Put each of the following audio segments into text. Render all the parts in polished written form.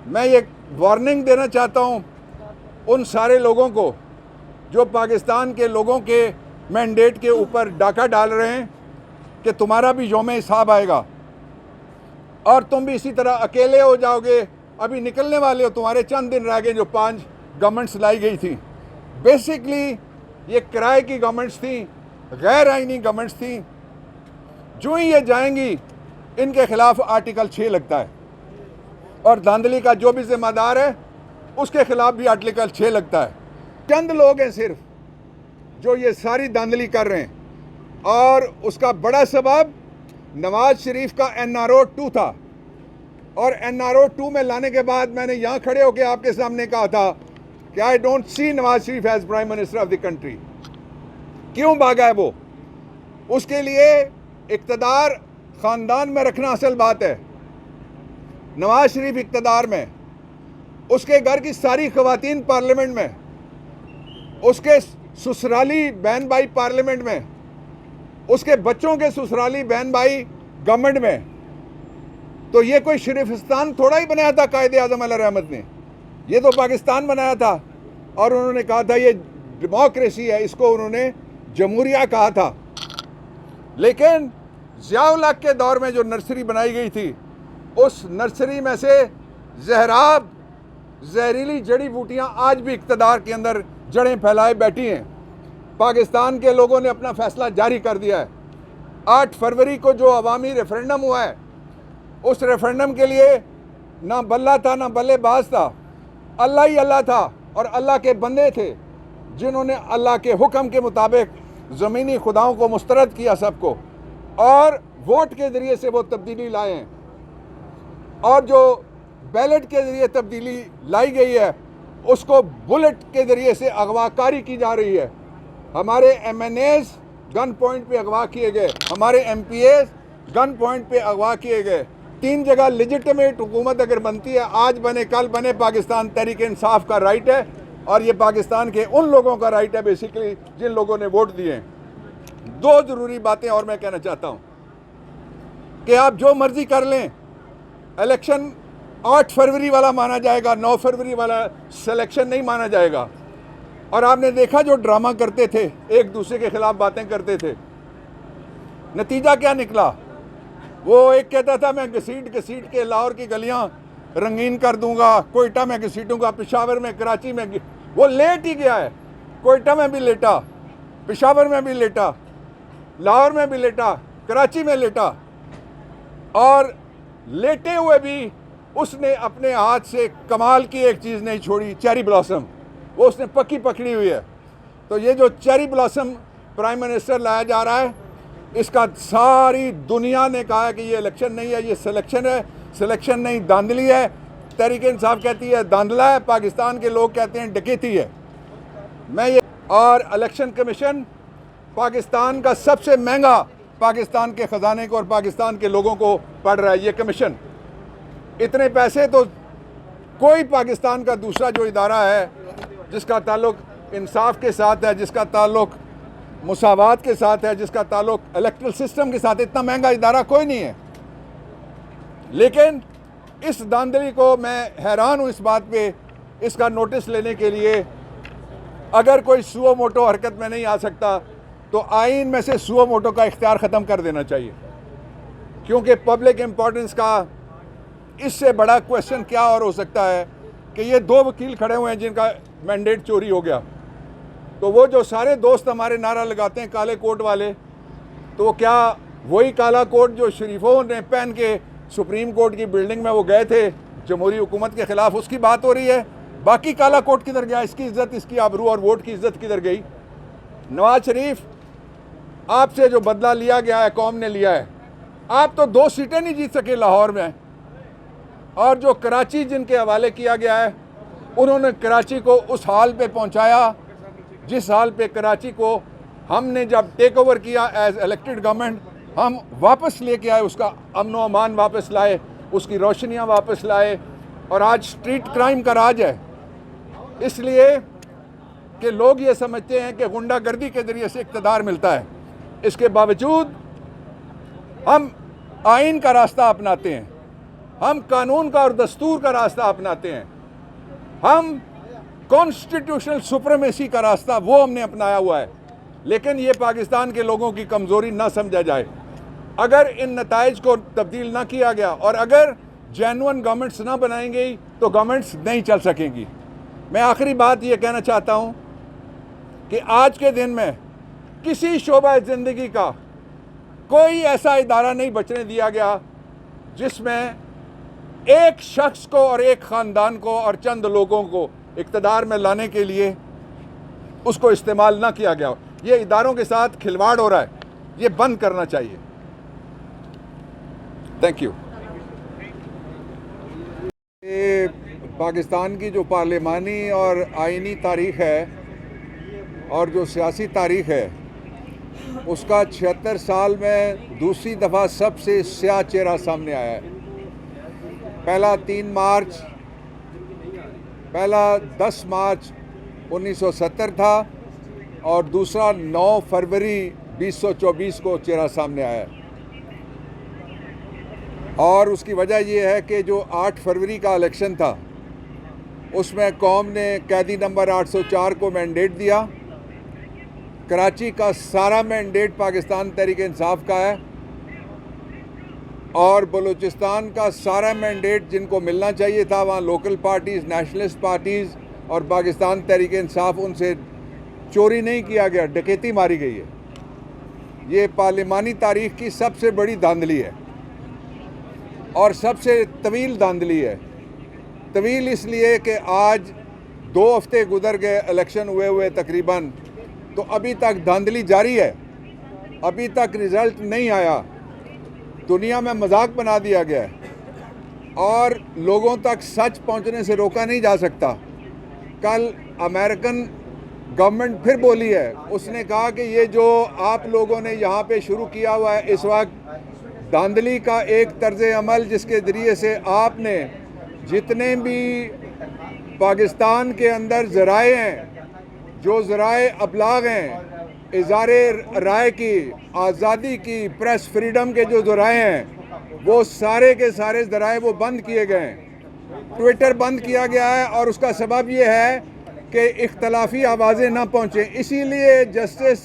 मैं ये वार्निंग देना चाहता हूँ उन सारे लोगों को जो पाकिस्तान के लोगों के मैंडेट के ऊपर डाका डाल रहे हैं कि तुम्हारा भी यौम हिसाब आएगा और तुम भी इसी तरह अकेले हो जाओगे। अभी निकलने वाले हो, तुम्हारे चंद दिन रह गए जो 5 गवर्नमेंट्स लाई गई थी। बेसिकली ये किराए की गवर्नमेंट्स थी, गैर आइनी गवर्नमेंट्स थी। जो ही ये जाएंगी इनके खिलाफ आर्टिकल 6 लगता है और धांधली का जो भी जिम्मेदार है उसके खिलाफ भी आर्टिकल 6 लगता है। चंद लोग हैं सिर्फ जो ये सारी धांधली कर रहे हैं और उसका बड़ा सबब नवाज शरीफ का NRO 2 था। और NRO 2 में लाने के बाद मैंने यहाँ खड़े होकर आपके सामने कहा था कि I don't see Nawaz Sharif as prime minister of the country. क्यों भागा है वो? उसके लिए इक़्तिदार ख़ानदान में रखना असल बात है। नवाज शरीफ इक़्तिदार में, उसके घर की सारी ख़वातीन पार्लियामेंट में, उसके ससुराली बहन भाई पार्लियामेंट में, उसके बच्चों के ससुराली बहन भाई गवर्नमेंट में। तो ये कोई शरीफिस्तान थोड़ा ही बनाया था कायदे आज़म अली रहमत ने, ये तो पाकिस्तान बनाया था। और उन्होंने कहा था ये डेमोक्रेसी है, इसको उन्होंने जमहूरिया कहा था। लेकिन ज़िया-उल हक के दौर में जो नर्सरी बनाई गई थी, उस नर्सरी में से जहराब जहरीली जड़ी बूटियाँ आज भी इक़्तिदार के अंदर जड़ें फैलाए बैठी हैं। पाकिस्तान के लोगों ने अपना फैसला जारी कर दिया है। 8 फरवरी को जो अवामी रेफरेंडम हुआ है, उस रेफरेंडम के लिए ना बल्ला था ना बल्लेबाज था, अल्लाह ही अल्लाह था और अल्लाह के बंदे थे जिन्होंने अल्लाह के हुक्म के मुताबिक ज़मीनी खुदाओं को मुस्तरद किया सबको, और वोट के ज़रिए से वो तब्दीली लाए हैं। और जो बैलेट के ज़रिए तब्दीली लाई गई है उसको बुलेट के ज़रिए से अगवाकारी की जा रही है। हमारे MNAs गन पॉइंट पे अगवा किए गए, हमारे MPAs गन पॉइंट पे अगवा किए गए। 3 जगह लेजिटिमेट हुकूमत अगर बनती है, आज बने कल बने, पाकिस्तान तहरीक इंसाफ का राइट है और ये पाकिस्तान के उन लोगों का राइट है बेसिकली जिन लोगों ने वोट दिए हैं। 2 ज़रूरी बातें और मैं कहना चाहता हूँ कि आप जो मर्ज़ी कर लें, इलेक्शन 8 फरवरी वाला माना जाएगा, 9 फरवरी वाला सिलेक्शन नहीं माना जाएगा। और आपने देखा जो ड्रामा करते थे, एक दूसरे के खिलाफ बातें करते थे, नतीजा क्या निकला? वो एक कहता था मैं घसीट के लाहौर की गलियां रंगीन कर दूंगा, कोयटा में घसीटूंगा, पेशावर में, कराची में। वो लेट ही गया है। कोयटा में भी लेटा, पेशावर में भी लेटा, लाहौर में भी लेटा, कराची में लेटा, और लेटे हुए भी उसने अपने हाथ से कमाल की एक चीज़ नहीं छोड़ी, चेरी ब्लॉसम। वो उसने पक्की पकड़ी हुई है। तो ये जो चेरी ब्लॉसम प्राइम मिनिस्टर लाया जा रहा है, इसका सारी दुनिया ने कहा है कि ये इलेक्शन नहीं है, ये सिलेक्शन है। सिलेक्शन नहीं, धांधली है। तहरीक इंसाफ कहती है धांधला है, पाकिस्तान के लोग कहते हैं डकैती है। मैं ये और इलेक्शन कमीशन पाकिस्तान का सबसे महंगा पाकिस्तान के ख़जाने को और पाकिस्तान के लोगों को पड़ रहा है। ये कमीशन, इतने पैसे तो कोई पाकिस्तान का दूसरा जो इदारा है जिसका ताल्लुक इंसाफ के साथ है, जिसका ताल्लुक मुसावात के साथ है, जिसका ताल्लुक इलेक्ट्रल सिस्टम के साथ, इतना महंगा इदारा कोई नहीं है। लेकिन इस धांधली को मैं हैरान हूँ इस बात पे, इसका नोटिस लेने के लिए अगर कोई सुओ मोटो हरकत में नहीं आ सकता तो आइन में से सुओ मोटो का इख्तियार ख़त्म कर देना चाहिए। क्योंकि पब्लिक इम्पोर्टेंस का इससे बड़ा क्वेश्चन क्या और हो सकता है कि ये 2 वकील खड़े हुए हैं जिनका मैंडेट चोरी हो गया। तो वो जो सारे दोस्त हमारे नारा लगाते हैं काले कोट वाले, तो क्या वही काला कोट जो शरीफों ने पहन के सुप्रीम कोर्ट की बिल्डिंग में वो गए थे जमहूरी हुकूमत के ख़िलाफ़, उसकी बात हो रही है? बाकी काला कोट किधर गया? इसकी इज़्ज़त, इसकी आबरू और वोट की इज़्ज़त किधर गई? नवाज शरीफ, आपसे जो बदला लिया गया है, कौम ने लिया है। आप तो 2 सीटें नहीं जीत सके लाहौर में, और जो कराची जिनके हवाले किया गया है, उन्होंने कराची को उस हाल पे पहुंचाया जिस हाल पे कराची को हमने जब टेक ओवर किया एज इलेक्टेड गवर्नमेंट, हम वापस लेके आए, उसका अमन व अमान वापस लाए, उसकी रोशनियां वापस लाए, और आज स्ट्रीट क्राइम का राज है। इसलिए कि लोग ये समझते हैं कि गुंडागर्दी के ज़रिए से इक़्तिदार मिलता है। इसके बावजूद हम आइन का रास्ता अपनाते हैं। हम कानून का और दस्तूर का रास्ता अपनाते हैं, हम कॉन्स्टिट्यूशनल सुप्रीमेसी का रास्ता वो हमने अपनाया हुआ है। लेकिन ये पाकिस्तान के लोगों की कमज़ोरी ना समझा जाए। अगर इन नताइज को तब्दील ना किया गया और अगर जेन्युइन गवर्नमेंट्स ना बनाएंगी तो गवर्नमेंट्स नहीं चल सकेंगी। मैं आखिरी बात ये कहना चाहता हूँ कि आज के दिन में किसी शोबा ज़िंदगी का कोई ऐसा इदारा नहीं बचने दिया गया जिसमें एक शख्स को और एक ख़ानदान को और चंद लोगों को इक़्तिदार में लाने के लिए उसको इस्तेमाल ना किया गया। ये इदारों के साथ खिलवाड़ हो रहा है, ये बंद करना चाहिए। Thank you. ये पाकिस्तान की जो पार्लिमानी और आईनी तारीख़ है और जो सियासी तारीख़ है उसका 76 साल में दूसरी दफ़ा सबसे स्याह चेहरा सामने आया है। पहला 10 मार्च 1970 था और दूसरा 9 फरवरी 2024 को चेहरा सामने आया है। और उसकी वजह यह है कि जो 8 फरवरी का इलेक्शन था उसमें कौम ने कैदी नंबर 804 को मैंडेट दिया। कराची का सारा मैंडेट पाकिस्तान तहरीक इंसाफ का है और बलूचिस्तान का सारा मैंडेट जिनको मिलना चाहिए था वहाँ लोकल पार्टीज़, नेशनलिस्ट पार्टीज़ और पाकिस्तान तहरीक इंसाफ, उनसे चोरी नहीं किया गया, डकैती मारी गई है। ये पार्लिमानी तारीख़ की सबसे बड़ी धांधली है और सबसे तवील धांधली है। तवील इसलिए कि आज 2 हफ्ते गुजर गए इलेक्शन हुए तकरीबन, तो अभी तक धांधली जारी है, अभी तक रिज़ल्ट नहीं आया। दुनिया में मजाक बना दिया गया है और लोगों तक सच पहुंचने से रोका नहीं जा सकता। कल अमेरिकन गवर्नमेंट फिर बोली है, उसने कहा कि ये जो आप लोगों ने यहाँ पे शुरू किया हुआ है इस वक्त धांधली का एक तर्ज अमल, जिसके ज़रिए से आपने जितने भी पाकिस्तान के अंदर ज़राए हैं, जो ज़राए अबलाग हैं, इज़ारे राय की, आज़ादी की, प्रेस फ्रीडम के जो ज़राए हैं, वो सारे के सारे ज़राए वो बंद किए गए हैं। ट्विटर बंद किया गया है और उसका सबब ये है कि इख्तलाफी आवाज़ें ना पहुँचें। इसीलिए जस्टिस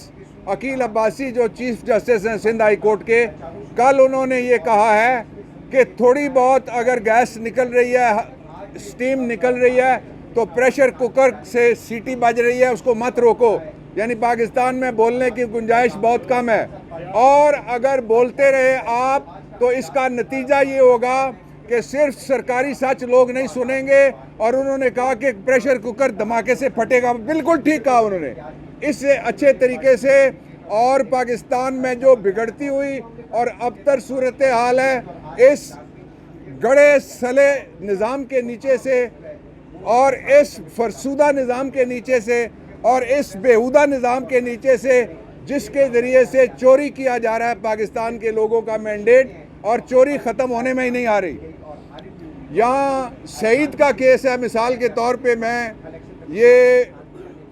अकील अब्बासी जो चीफ जस्टिस हैं सिंध हाई कोर्ट के, कल उन्होंने ये कहा है कि थोड़ी बहुत अगर गैस निकल रही है, स्टीम निकल रही है, तो प्रेशर कुकर से सीटी बज रही है, उसको मत रोको। यानी पाकिस्तान में बोलने की गुंजाइश बहुत कम है और अगर बोलते रहे आप तो इसका नतीजा ये होगा कि सिर्फ सरकारी सच लोग नहीं सुनेंगे। और उन्होंने कहा कि प्रेशर कुकर धमाके से फटेगा, बिल्कुल ठीक कहा उन्होंने। इससे अच्छे तरीके से और पाकिस्तान में जो बिगड़ती हुई और अबतर सूरत हाल है, इस गड़े सले निज़ाम के नीचे से और इस फरसुदा निज़ाम के नीचे से और इस बेहुदा निज़ाम के नीचे से, जिसके ज़रिए से चोरी किया जा रहा है पाकिस्तान के लोगों का मैंडेट, और चोरी ख़त्म होने में ही नहीं आ रही। यहाँ सईद का केस है, मिसाल के तौर पे मैं ये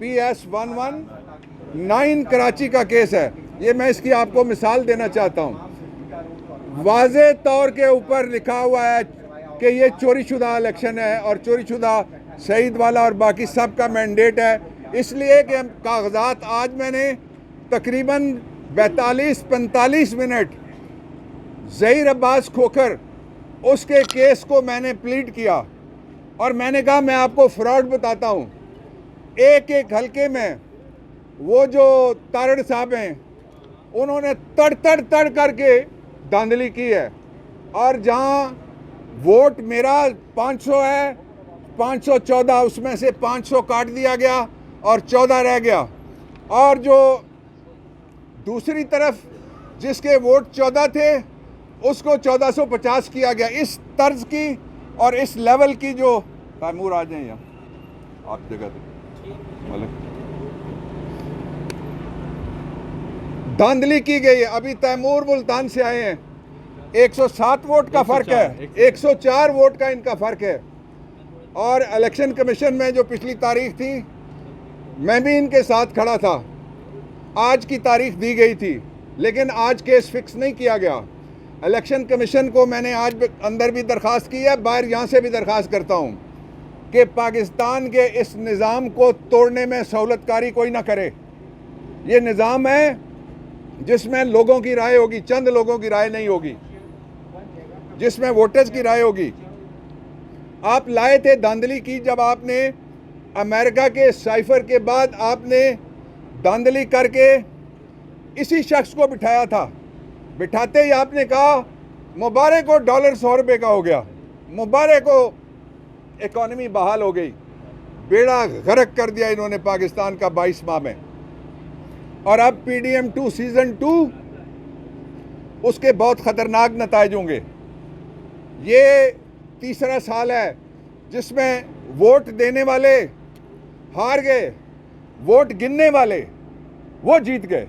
PS 119 कराची का केस है, ये मैं इसकी आपको मिसाल देना चाहता हूँ। वाज़े तौर के ऊपर लिखा हुआ है कि ये चोरीशुदा इलेक्शन है और चोरीशुदा सईद वाला और बाकी सब का मैंडेट है। इसलिए कि हम कागजात, आज मैंने तकरीबन 42-45 मिनट ज़हीर अब्बास खोखर उसके केस को मैंने प्लीड किया और मैंने कहा मैं आपको फ्रॉड बताता हूँ। एक एक हलके में वो जो तारड़ साहब हैं उन्होंने तड़ करके धांधली की है और जहाँ वोट मेरा 500 है, 514 उसमें से 500 काट दिया गया और 14 रह गया, और जो दूसरी तरफ जिसके वोट 14 थे उसको 1450 किया गया। इस तर्ज की और इस लेवल की जो तैमूर आ जाए यहाँ आप जगह धांधली की गई है। अभी तैमूर मुल्तान से आए हैं, 107 वोट का फ़र्क है, 104 वोट का इनका फ़र्क है। और इलेक्शन कमीशन में जो पिछली तारीख थी मैं भी इनके साथ खड़ा था, आज की तारीख दी गई थी लेकिन आज केस फिक्स नहीं किया गया। इलेक्शन कमीशन को मैंने आज अंदर भी दरख्वास्त की है, बाहर यहाँ से भी दरख्वास्त करता हूँ कि पाकिस्तान के इस निज़ाम को तोड़ने में सहूलतकारी कोई ना करे। ये निज़ाम है जिसमें लोगों की राय होगी, चंद लोगों की राय नहीं होगी, जिसमें वोटर्स की राय होगी। आप लाए थे, धांधली की जब आपने अमेरिका के साइफर के बाद आपने धांधली करके इसी शख्स को बिठाया था। बिठाते ही आपने कहा मुबारक को डॉलर 100 रुपये का हो गया, मुबारक को इकॉनमी बहाल हो गई। बेड़ा गर्क कर दिया इन्होंने पाकिस्तान का 22 माह में। और अब PDM2 सीज़न 2 उसके बहुत ख़तरनाक नताइज होंगे। ये तीसरा साल है जिसमें वोट देने वाले हार गए, वोट गिनने वाले वो जीत गए।